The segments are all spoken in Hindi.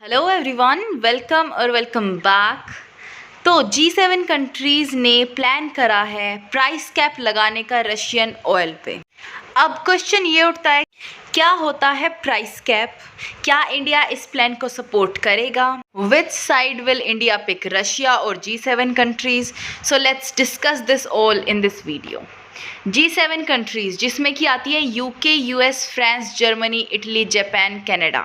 हेलो एवरीवन, वेलकम और वेलकम बैक। तो G7 कंट्रीज़ ने प्लान करा है प्राइस कैप लगाने का रशियन ऑयल पे। अब क्वेश्चन ये उठता है, क्या होता है प्राइस कैप? क्या इंडिया इस प्लान को सपोर्ट करेगा? Which side will India pick, Russia और G7 countries? So let's discuss this all in this video. G7 countries जिसमें कि आती है UK, US, France, Germany, Italy, Japan, Canada.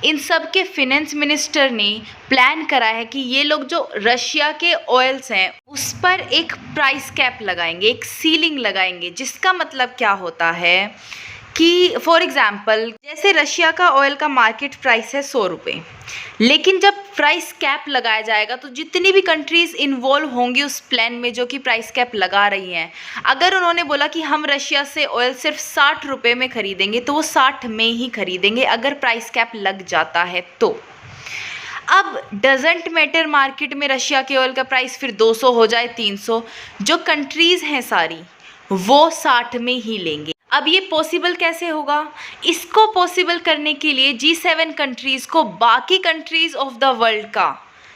इन सब के फिनेंस मिनिस्टर ने प्लान करा है कि ये लोग जो रशिया के ऑयल्स हैं उस पर एक प्राइस कैप लगाएंगे, एक सीलिंग लगाएंगे, जिसका मतलब क्या होता है कि फॉर एग्ज़ाम्पल जैसे रशिया का ऑयल का मार्केट प्राइस है 100 रुपये, लेकिन जब प्राइस कैप लगाया जाएगा तो जितनी भी कंट्रीज़ इन्वॉल्व होंगी उस प्लान में जो कि प्राइस कैप लगा रही हैं, अगर उन्होंने बोला कि हम रशिया से ऑयल सिर्फ 60 रुपये में ख़रीदेंगे तो वो 60 में ही ख़रीदेंगे अगर प्राइस कैप लग जाता है तो। अब डजेंट मैटर मार्केट में रशिया के ऑयल का प्राइस फिर 200 हो जाए, 300, जो कंट्रीज़ हैं सारी वो 60 में ही लेंगे। अब ये पॉसिबल कैसे होगा? इसको पॉसिबल करने के लिए G7 कंट्रीज़ को बाकी कंट्रीज़ ऑफ द वर्ल्ड का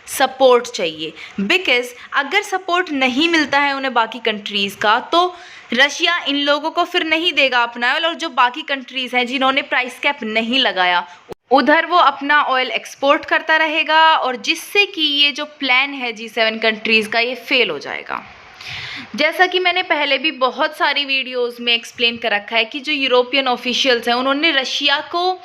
सपोर्ट चाहिए, बिकॉज़ अगर सपोर्ट नहीं मिलता है उन्हें बाकी कंट्रीज़ का तो रशिया इन लोगों को फिर नहीं देगा अपना ऑयल, और जो बाकी कंट्रीज़ हैं जिन्होंने प्राइस कैप नहीं लगाया उधर वो अपना ऑयल एक्सपोर्ट करता रहेगा, और जिससे कि ये जो प्लान है G7 कंट्रीज़ का ये फेल हो जाएगा। जैसा कि मैंने पहले भी बहुत सारी वीडियोस में एक्सप्लेन कर रखा है कि जो यूरोपियन ऑफिशियल्स हैं उन्होंने रशिया को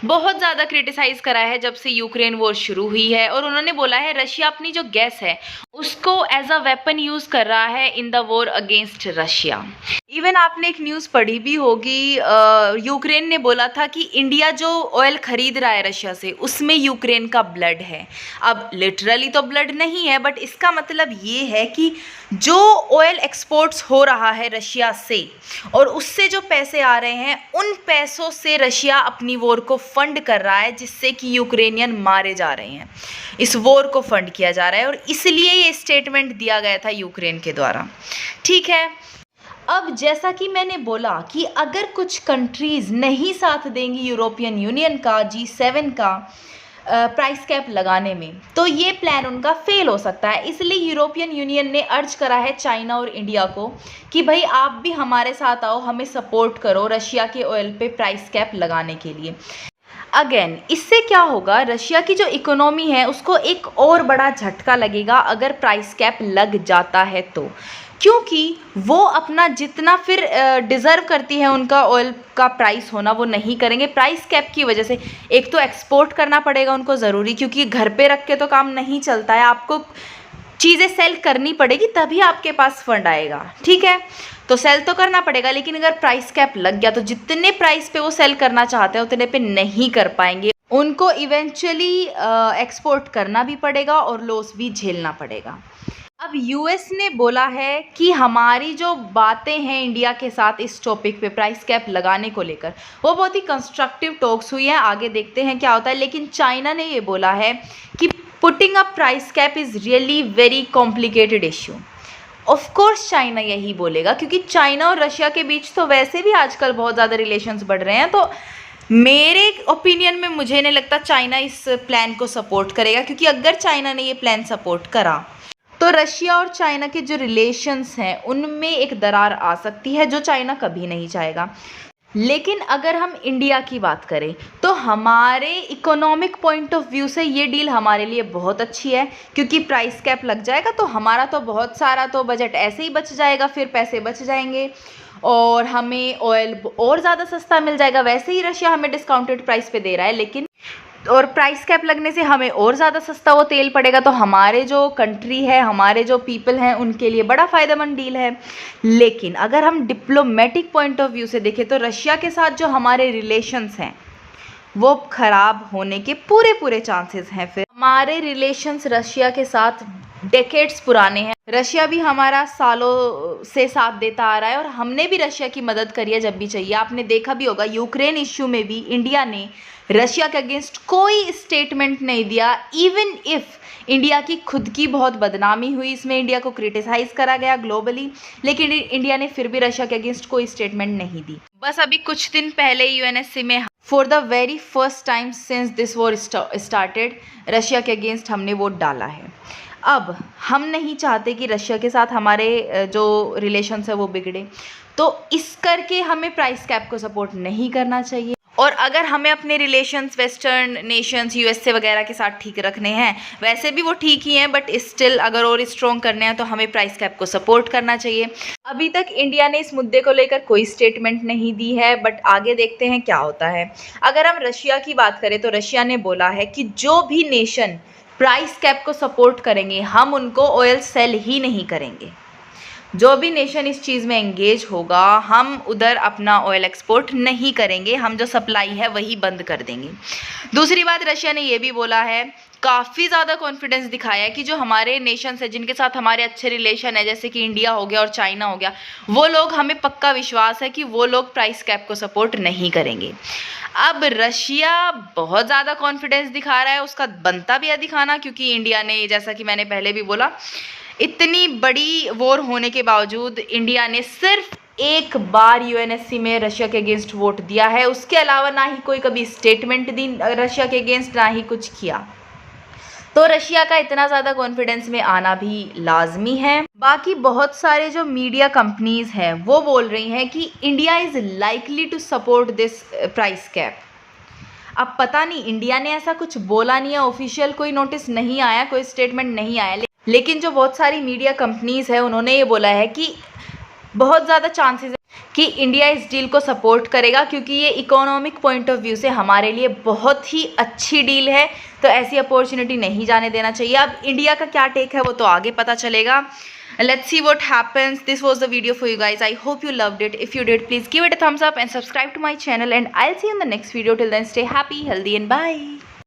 बहुत ज़्यादा क्रिटिसाइज़ करा है जब से यूक्रेन वॉर शुरू हुई है, और उन्होंने बोला है रशिया अपनी जो गैस है उसको एज अ वेपन यूज़ कर रहा है in the war against Russia. Even आपने एक न्यूज़ पढ़ी भी होगी, यूक्रेन ने बोला था कि इंडिया जो ऑयल ख़रीद रहा है रशिया से उसमें यूक्रेन का ब्लड है। अब लिटरली तो ब्लड नहीं है, बट इसका मतलब ये है कि जो ऑयल एक्सपोर्ट्स हो रहा है रशिया से और उससे जो पैसे आ रहे हैं उन पैसों से रशिया अपनी वॉर को फंड कर रहा है, जिससे कि यूक्रेनियन मारे जा रहे हैं। इस वॉर को फंड किया जा रहा है और इसलिए ये स्टेटमेंट दिया गया था यूक्रेन के द्वारा। ठीक है, अब जैसा कि मैंने बोला कि अगर कुछ कंट्रीज़ नहीं साथ देंगी यूरोपियन यूनियन का, G7 का प्राइस कैप लगाने में, तो ये प्लान उनका फेल हो सकता है। इसलिए यूरोपियन यूनियन ने अर्ज करा है चाइना और इंडिया को कि भाई आप भी हमारे साथ आओ, हमें सपोर्ट करो रशिया के ऑयल पे प्राइस कैप लगाने के लिए। अगेन इससे क्या होगा, रशिया की जो इकोनॉमी है उसको एक और बड़ा झटका लगेगा अगर प्राइस कैप लग जाता है तो, क्योंकि वो अपना जितना फिर डिज़र्व करती है उनका ऑयल का प्राइस होना वो नहीं करेंगे प्राइस कैप की वजह से। एक तो एक्सपोर्ट करना पड़ेगा उनको ज़रूरी, क्योंकि घर पे रख के तो काम नहीं चलता है, आपको चीज़ें सेल करनी पड़ेगी तभी आपके पास फंड आएगा। ठीक है, तो सेल तो करना पड़ेगा, लेकिन अगर प्राइस कैप लग गया तो जितने प्राइस पे वो सेल करना चाहते हैं उतने पे नहीं कर पाएंगे, उनको इवेंचुअली एक्सपोर्ट करना भी पड़ेगा और लॉस भी झेलना पड़ेगा। अब यूएस ने बोला है कि हमारी जो बातें हैं इंडिया के साथ इस टॉपिक पे प्राइस कैप लगाने को लेकर वो बहुत ही कंस्ट्रक्टिव टॉक्स हुई हैं, आगे देखते हैं क्या होता है। लेकिन चाइना ने ये बोला है कि putting a price cap is really very complicated issue. Of course China यही बोलेगा, क्योंकि चाइना और रशिया के बीच तो वैसे भी आजकल बहुत ज़्यादा रिलेशंस बढ़ रहे हैं, तो मेरे ओपिनियन में मुझे नहीं लगता चाइना इस प्लान को सपोर्ट करेगा, क्योंकि अगर चाइना ने ये प्लान सपोर्ट करा तो रशिया और चाइना के जो रिलेशंस हैं उनमें एक दरार आ सकती है जो चाइना कभी नहीं चाहेगा। लेकिन अगर हम इंडिया की बात करें तो हमारे इकोनॉमिक पॉइंट ऑफ व्यू से ये डील हमारे लिए बहुत अच्छी है, क्योंकि प्राइस कैप लग जाएगा तो हमारा तो बहुत सारा तो बजट ऐसे ही बच जाएगा, फिर पैसे बच जाएंगे और हमें ऑयल और ज़्यादा सस्ता मिल जाएगा। वैसे ही रशिया हमें डिस्काउंटेड प्राइस पे दे रहा है, लेकिन और प्राइस कैप लगने से हमें और ज़्यादा सस्ता वो तेल पड़ेगा, तो हमारे जो कंट्री है, हमारे जो पीपल हैं उनके लिए बड़ा फ़ायदेमंद डील है। लेकिन अगर हम डिप्लोमेटिक पॉइंट ऑफ व्यू से देखें तो रशिया के साथ जो हमारे रिलेशंस हैं वो ख़राब होने के पूरे चांसेस हैं। फिर हमारे रिलेशंस रशिया के साथ डेकेड्स पुराने हैं, रशिया भी हमारा सालों से साथ देता आ रहा है और हमने भी रशिया की मदद करी है जब भी चाहिए। आपने देखा भी होगा यूक्रेन इश्यू में भी इंडिया ने रशिया के अगेंस्ट कोई स्टेटमेंट नहीं दिया। इवन इफ इंडिया की खुद की बहुत बदनामी हुई, इसमें इंडिया को क्रिटिसाइज करा गया ग्लोबली, लेकिन इंडिया ने फिर भी रशिया के अगेंस्ट कोई स्टेटमेंट नहीं दी। बस अभी कुछ दिन पहले यूएनएससी में for the very first time since this war started Russia के अगेंस्ट हमने वोट डाला है। अब हम नहीं चाहते कि रशिया के साथ हमारे जो रिलेशंस है वो बिगड़े, तो इस करके हमें प्राइस कैप को सपोर्ट नहीं करना चाहिए। और अगर हमें अपने रिलेशंस वेस्टर्न नेशंस यूएसए वगैरह के साथ ठीक रखने हैं, वैसे भी वो ठीक ही हैं, बट स्टिल अगर और स्ट्रॉन्ग करने हैं तो हमें प्राइस कैप को सपोर्ट करना चाहिए। अभी तक इंडिया ने इस मुद्दे को लेकर कोई स्टेटमेंट नहीं दी है, बट आगे देखते हैं क्या होता है। अगर हम रशिया की बात करें तो रशिया ने बोला है कि जो भी नेशन प्राइस कैप को सपोर्ट करेंगे हम उनको ऑयल सेल ही नहीं करेंगे। जो भी नेशन इस चीज़ में एंगेज होगा हम उधर अपना ऑयल एक्सपोर्ट नहीं करेंगे, हम जो सप्लाई है वही बंद कर देंगे। दूसरी बात, रशिया ने ये भी बोला है, काफ़ी ज़्यादा कॉन्फिडेंस दिखाया है कि जो हमारे नेशंस है जिनके साथ हमारे अच्छे रिलेशन है, जैसे कि इंडिया हो गया और चाइना हो गया, वो लोग, हमें पक्का विश्वास है कि वो लोग प्राइस कैप को सपोर्ट नहीं करेंगे। अब रशिया बहुत ज़्यादा कॉन्फिडेंस दिखा रहा है, उसका बनता भी है दिखाना, क्योंकि इंडिया ने, जैसा कि मैंने पहले भी बोला, इतनी बड़ी वॉर होने के बावजूद इंडिया ने सिर्फ एक बार यूएनएससी में रशिया के अगेंस्ट वोट दिया है। उसके अलावा ना ही कोई कभी स्टेटमेंट दी रशिया के अगेंस्ट, ना ही कुछ किया। तो रशिया का इतना ज़्यादा कॉन्फिडेंस में आना भी लाजमी है। बाकी बहुत सारे जो मीडिया कंपनीज हैं वो बोल रही हैं कि India is likely to support this price cap. अब पता नहीं, इंडिया ने ऐसा कुछ बोला नहीं है, ऑफिशियल कोई नोटिस नहीं आया, कोई स्टेटमेंट नहीं आया, लेकिन जो बहुत सारी मीडिया कंपनीज है उन्होंने ये बोला है कि बहुत ज़्यादा चांसेस है कि इंडिया इस डील को सपोर्ट करेगा, क्योंकि ये इकोनॉमिक पॉइंट ऑफ व्यू से हमारे लिए बहुत ही अच्छी डील है, तो ऐसी अपॉर्चुनिटी नहीं जाने देना चाहिए। अब इंडिया का क्या टेक है वो तो आगे पता चलेगा। Let's see what happens. This was the video for you guys. I hope you loved it. If you did, please give it a thumbs up and subscribe to my channel, and I'll see you in the next video. Till then, stay happy, healthy, and bye.